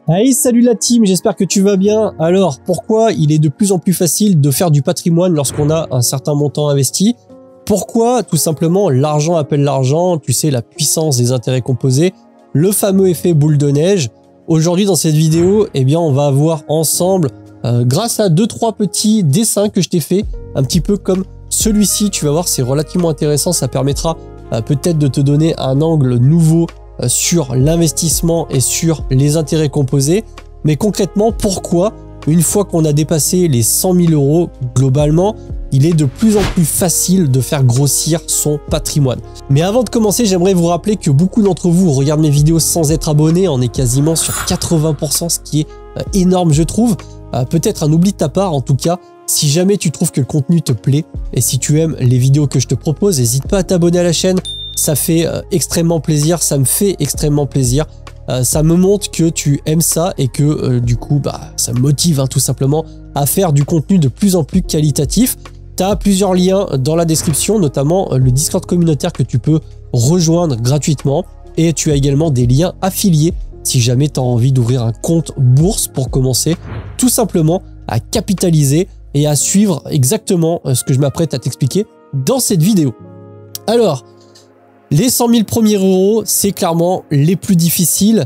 Hey, salut la team, j'espère que tu vas bien. Alors, pourquoi il est de plus en plus facile de faire du patrimoine lorsqu'on a un certain montant investi? Pourquoi? Tout simplement, l'argent appelle l'argent, tu sais, la puissance des intérêts composés, le fameux effet boule de neige. Aujourd'hui, dans cette vidéo, eh bien, on va voir ensemble, grâce à 2-3 petits dessins que je t'ai fait, un petit peu comme celui-ci, tu vas voir, c'est relativement intéressant, ça permettra peut-être de te donner un angle nouveau sur l'investissement et sur les intérêts composés. Mais concrètement, pourquoi, une fois qu'on a dépassé les 100 000 euros globalement, il est de plus en plus facile de faire grossir son patrimoine? Mais avant de commencer, j'aimerais vous rappeler que beaucoup d'entre vous regardent mes vidéos sans être abonnés. On est quasiment sur 80%, ce qui est énorme, je trouve. Peut-être un oubli de ta part, en tout cas. Si jamais tu trouves que le contenu te plaît et si tu aimes les vidéos que je te propose, n'hésite pas à t'abonner à la chaîne. Ça fait extrêmement plaisir, ça me fait extrêmement plaisir. Ça me montre que tu aimes ça et que du coup, ça me motive tout simplement à faire du contenu de plus en plus qualitatif. Tu as plusieurs liens dans la description, notamment le Discord communautaire que tu peux rejoindre gratuitement. Et tu as également des liens affiliés si jamais tu as envie d'ouvrir un compte bourse pour commencer tout simplement à capitaliser et à suivre exactement ce que je m'apprête à t'expliquer dans cette vidéo. Alors, les 100 000 premiers euros, c'est clairement les plus difficiles.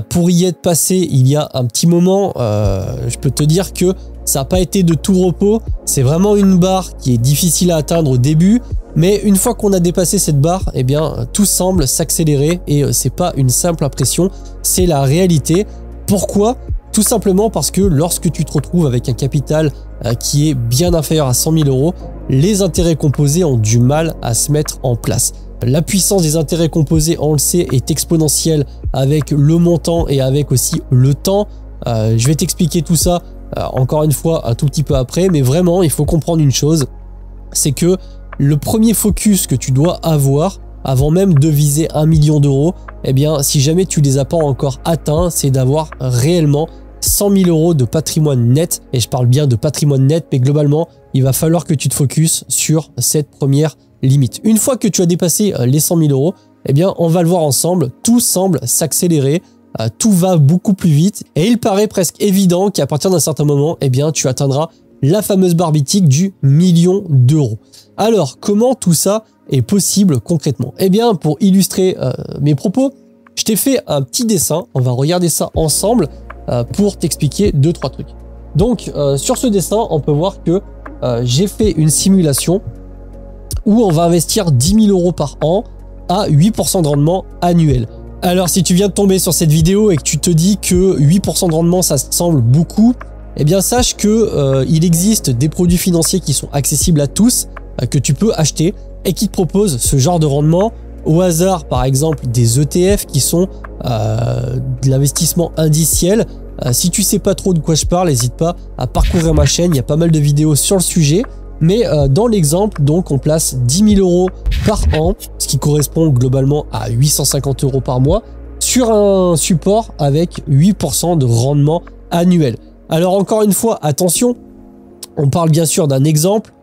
Pour y être passé il y a un petit moment, je peux te dire que ça n'a pas été de tout repos. C'est vraiment une barre qui est difficile à atteindre au début. Mais une fois qu'on a dépassé cette barre, eh bien, tout semble s'accélérer et c'est pas une simple impression, c'est la réalité. Pourquoi? Tout simplement parce que lorsque tu te retrouves avec un capital qui est bien inférieur à 100 000 euros, les intérêts composés ont du mal à se mettre en place. La puissance des intérêts composés, on le sait, est exponentielle avec le montant et avec aussi le temps. Je vais t'expliquer tout ça encore une fois un tout petit peu après, mais vraiment, il faut comprendre une chose, c'est que le premier focus que tu dois avoir avant même de viser 1 million d'euros, eh bien, si jamais tu les as pas encore atteints, c'est d'avoir réellement 100 000 euros de patrimoine net. Et je parle bien de patrimoine net, mais globalement, il va falloir que tu te focuses sur cette première limite. Une fois que tu as dépassé les 100 000 euros, eh bien, on va le voir ensemble, tout semble s'accélérer, tout va beaucoup plus vite et il paraît presque évident qu'à partir d'un certain moment, eh bien, tu atteindras la fameuse barre mythique du million d'euros. Alors, comment tout ça est possible concrètement? Eh bien, pour illustrer mes propos, je t'ai fait un petit dessin, on va regarder ça ensemble pour t'expliquer 2-3 trucs. Donc, sur ce dessin, on peut voir que j'ai fait une simulation où on va investir 10 000 euros par an à 8% de rendement annuel. Alors, si tu viens de tomber sur cette vidéo et que tu te dis que 8% de rendement, ça semble beaucoup, eh bien, sache que il existe des produits financiers qui sont accessibles à tous, que tu peux acheter et qui te proposent ce genre de rendement. Au hasard, par exemple, des ETF qui sont de l'investissement indiciel. Si tu sais pas trop de quoi je parle, n'hésite pas à parcourir ma chaîne, il y a pas mal de vidéos sur le sujet. Mais dans l'exemple, donc, on place 10 000 euros par an, ce qui correspond globalement à 850 euros par mois, sur un support avec 8% de rendement annuel. Alors encore une fois, attention, on parle bien sûr d'un exemple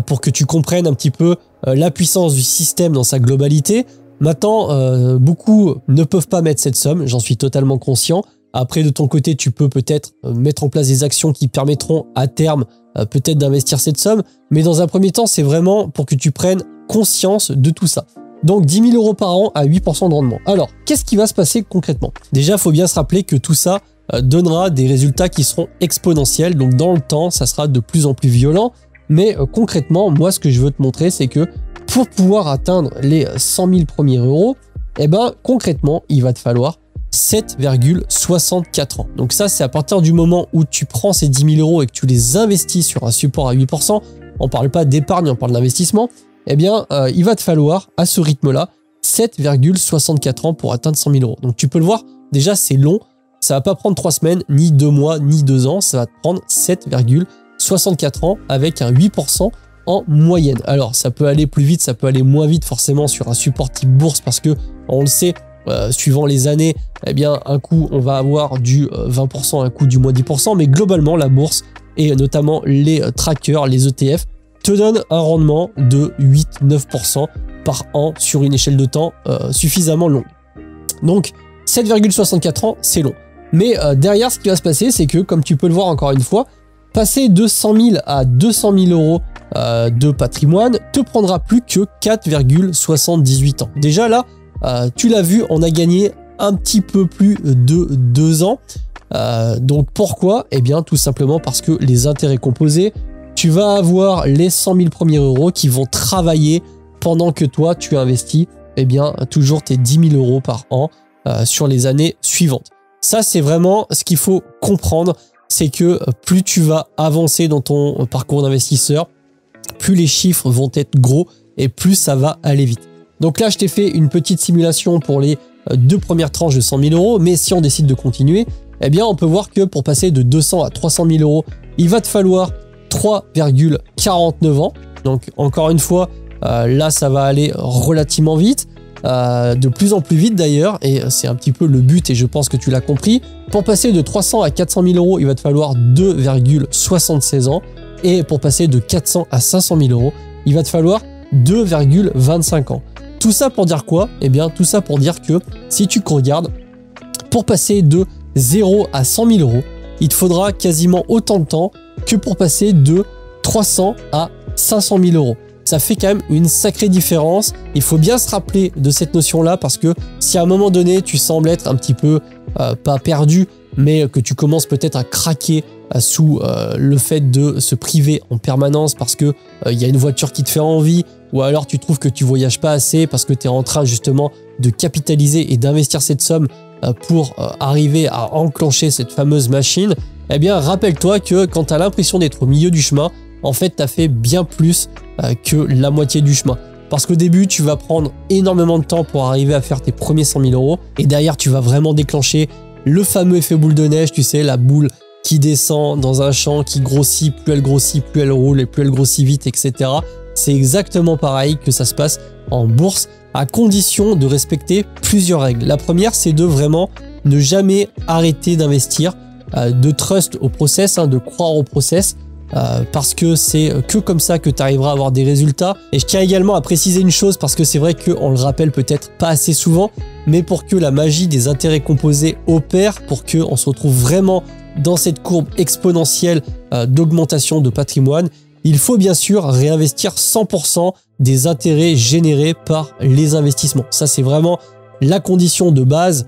pour que tu comprennes un petit peu la puissance du système dans sa globalité. Maintenant, beaucoup ne peuvent pas mettre cette somme, j'en suis totalement conscient. Après, de ton côté, tu peux peut-être mettre en place des actions qui permettront à terme peut-être d'investir cette somme. Mais dans un premier temps, c'est vraiment pour que tu prennes conscience de tout ça. Donc 10 000 euros par an à 8% de rendement. Alors, qu'est-ce qui va se passer concrètement? Déjà, il faut bien se rappeler que tout ça donnera des résultats qui seront exponentiels. Donc dans le temps, ça sera de plus en plus violent. Mais concrètement, moi, ce que je veux te montrer, c'est que pour pouvoir atteindre les 100 000 premiers euros, eh ben, concrètement, il va te falloir 7,64 ans. Donc ça, c'est à partir du moment où tu prends ces 10 000 euros et que tu les investis sur un support à 8%, on ne parle pas d'épargne, on parle d'investissement, eh bien, il va te falloir, à ce rythme-là, 7,64 ans pour atteindre 100 000 euros. Donc tu peux le voir, déjà, c'est long. Ça ne va pas prendre 3 semaines, ni 2 mois, ni 2 ans. Ça va te prendre 7,64 ans avec un 8% en moyenne. Alors, ça peut aller plus vite, ça peut aller moins vite forcément sur un support type bourse parce que, on le sait, suivant les années, eh bien, un coup, on va avoir du 20%, un coup du moins 10%, mais globalement, la bourse et notamment les trackers, les ETF, te donnent un rendement de 8-9% par an sur une échelle de temps suffisamment longue. Donc, 7,64 ans, c'est long. Mais derrière, ce qui va se passer, c'est que, comme tu peux le voir encore une fois, passer de 100 000 à 200 000 euros de patrimoine te prendra plus que 4,78 ans. Déjà là, tu l'as vu, on a gagné un petit peu plus de 2 ans. Donc pourquoi? Eh bien tout simplement parce que les intérêts composés, tu vas avoir les 100 000 premiers euros qui vont travailler pendant que toi tu investis toujours tes 10 000 euros par an sur les années suivantes. Ça c'est vraiment ce qu'il faut comprendre, c'est que plus tu vas avancer dans ton parcours d'investisseur, plus les chiffres vont être gros et plus ça va aller vite. Donc là je t'ai fait une petite simulation pour les 2 premières tranches de 100 000 euros, mais si on décide de continuer, eh bien on peut voir que pour passer de 200 à 300 000 euros, il va te falloir 3,49 ans. Donc encore une fois, là ça va aller relativement vite, de plus en plus vite d'ailleurs, et c'est un petit peu le but et je pense que tu l'as compris. Pour passer de 300 à 400 000 euros, il va te falloir 2,76 ans, et pour passer de 400 à 500 000 euros, il va te falloir 2,25 ans. Tout ça pour dire quoi? Eh bien tout ça pour dire que si tu regardes, pour passer de 0 à 100 000 euros, il te faudra quasiment autant de temps que pour passer de 300 à 500 000 euros. Ça fait quand même une sacrée différence. Il faut bien se rappeler de cette notion-là parce que si à un moment donné, tu sembles être un petit peu, pas perdu, mais que tu commences peut-être à craquer sous le fait de se priver en permanence parce que il y a une voiture qui te fait envie, ou alors tu trouves que tu voyages pas assez parce que tu es en train justement de capitaliser et d'investir cette somme pour arriver à enclencher cette fameuse machine, eh bien rappelle-toi que quand tu as l'impression d'être au milieu du chemin, en fait tu as fait bien plus que la moitié du chemin. Parce qu'au début, tu vas prendre énormément de temps pour arriver à faire tes premiers 100 000 euros, et derrière tu vas vraiment déclencher le fameux effet boule de neige, tu sais, la boule qui descend dans un champ, qui grossit, plus elle roule et plus elle grossit vite, etc. C'est exactement pareil que ça se passe en bourse, à condition de respecter plusieurs règles. La première, c'est de vraiment ne jamais arrêter d'investir, de trust au process, de croire au process, parce que c'est que comme ça que tu arriveras à avoir des résultats. Et je tiens également à préciser une chose, parce que c'est vrai qu'on le rappelle peut-être pas assez souvent, mais pour que la magie des intérêts composés opère, pour qu'on se retrouve vraiment dans cette courbe exponentielle d'augmentation de patrimoine, il faut bien sûr réinvestir 100% des intérêts générés par les investissements. Ça, c'est vraiment la condition de base,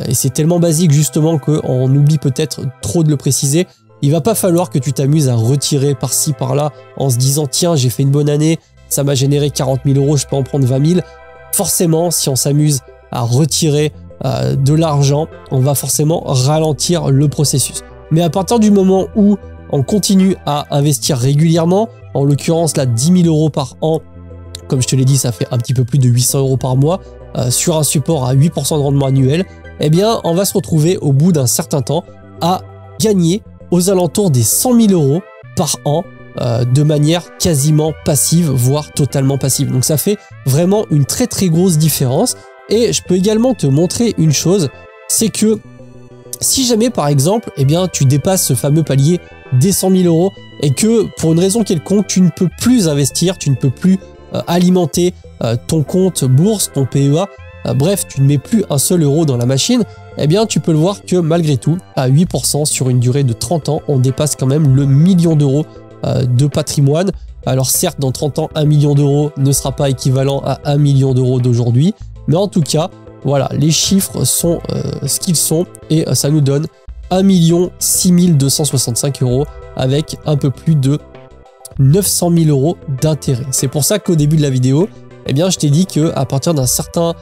et c'est tellement basique justement qu'on oublie peut-être trop de le préciser. Il va pas falloir que tu t'amuses à retirer par-ci, par-là, en se disant « Tiens, j'ai fait une bonne année, ça m'a généré 40 000 euros, je peux en prendre 20 000 ». Forcément, si on s'amuse à retirer de l'argent, on va forcément ralentir le processus. Mais à partir du moment où on continue à investir régulièrement, en l'occurrence là 10 000 euros par an, comme je te l'ai dit, ça fait un petit peu plus de 800 euros par mois, sur un support à 8% de rendement annuel, eh bien on va se retrouver au bout d'un certain temps à gagner aux alentours des 100 000 euros par an de manière quasiment passive, voire totalement passive. Donc ça fait vraiment une très très grosse différence. Et je peux également te montrer une chose, c'est que si jamais par exemple, eh bien, tu dépasses ce fameux palier des 100 000 euros et que pour une raison quelconque, tu ne peux plus investir, tu ne peux plus alimenter ton compte bourse, ton PEA, bref, tu ne mets plus un seul euro dans la machine, eh bien tu peux le voir que malgré tout, à 8% sur une durée de 30 ans, on dépasse quand même le million d'euros de patrimoine. Alors certes, dans 30 ans, 1 million d'euros ne sera pas équivalent à 1 million d'euros d'aujourd'hui, mais en tout cas, voilà, les chiffres sont ce qu'ils sont et ça nous donne 1 6 265 euros avec un peu plus de 900 000 euros d'intérêt. C'est pour ça qu'au début de la vidéo, eh bien, je t'ai dit qu'à partir d'un certain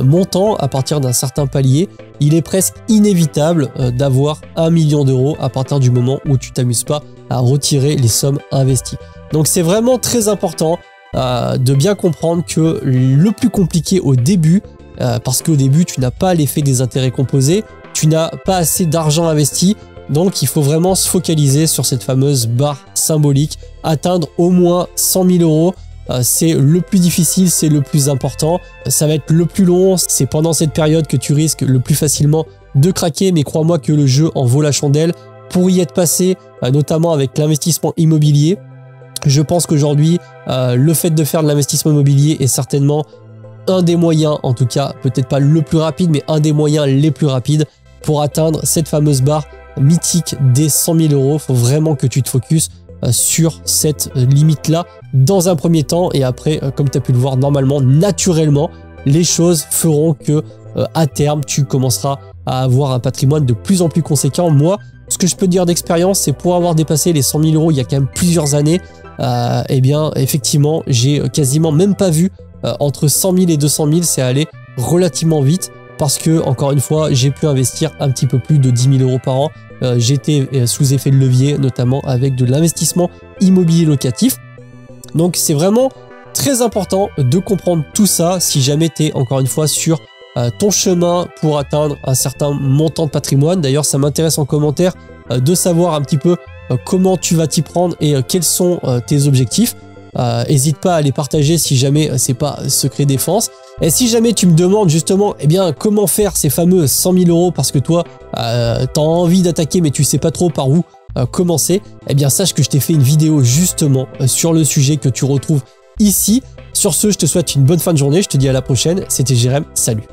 montant, à partir d'un certain palier, il est presque inévitable d'avoir 1 million d'euros à partir du moment où tu t'amuses pas à retirer les sommes investies. Donc c'est vraiment très important de bien comprendre que le plus compliqué au début, parce qu'au début tu n'as pas l'effet des intérêts composés, tu n'as pas assez d'argent investi, donc il faut vraiment se focaliser sur cette fameuse barre symbolique, atteindre au moins 100 000 euros. C'est le plus difficile, c'est le plus important, ça va être le plus long, c'est pendant cette période que tu risques le plus facilement de craquer, mais crois-moi que le jeu en vaut la chandelle. Pour y être passé, notamment avec l'investissement immobilier, je pense qu'aujourd'hui, le fait de faire de l'investissement immobilier est certainement un des moyens, en tout cas peut-être pas le plus rapide, mais un des moyens les plus rapides pour atteindre cette fameuse barre mythique des 100 000 euros. Il faut vraiment que tu te focuses sur cette limite-là dans un premier temps. Et après, comme tu as pu le voir, normalement, naturellement, les choses feront que à terme, tu commenceras à avoir un patrimoine de plus en plus conséquent. Moi, ce que je peux te dire d'expérience, c'est pour avoir dépassé les 100 000 euros il y a quand même plusieurs années, eh bien, effectivement, j'ai quasiment même pas vu entre 100 000 et 200 000, c'est allé relativement vite parce que, encore une fois, j'ai pu investir un petit peu plus de 10 000 euros par an. J'étais sous effet de levier, notamment avec de l'investissement immobilier locatif. Donc, c'est vraiment très important de comprendre tout ça si jamais tu es, encore une fois, sur ton chemin pour atteindre un certain montant de patrimoine. D'ailleurs, ça m'intéresse en commentaire de savoir un petit peu comment tu vas t'y prendre et quels sont tes objectifs. N'hésite pas à les partager si jamais c'est pas secret défense. Et si jamais tu me demandes justement comment faire ces fameux 100 000 euros parce que toi tu as envie d'attaquer mais tu sais pas trop par où commencer, eh bien sache que je t'ai fait une vidéo justement sur le sujet que tu retrouves ici. Sur ce, je te souhaite une bonne fin de journée, je te dis à la prochaine, c'était Jérém, salut.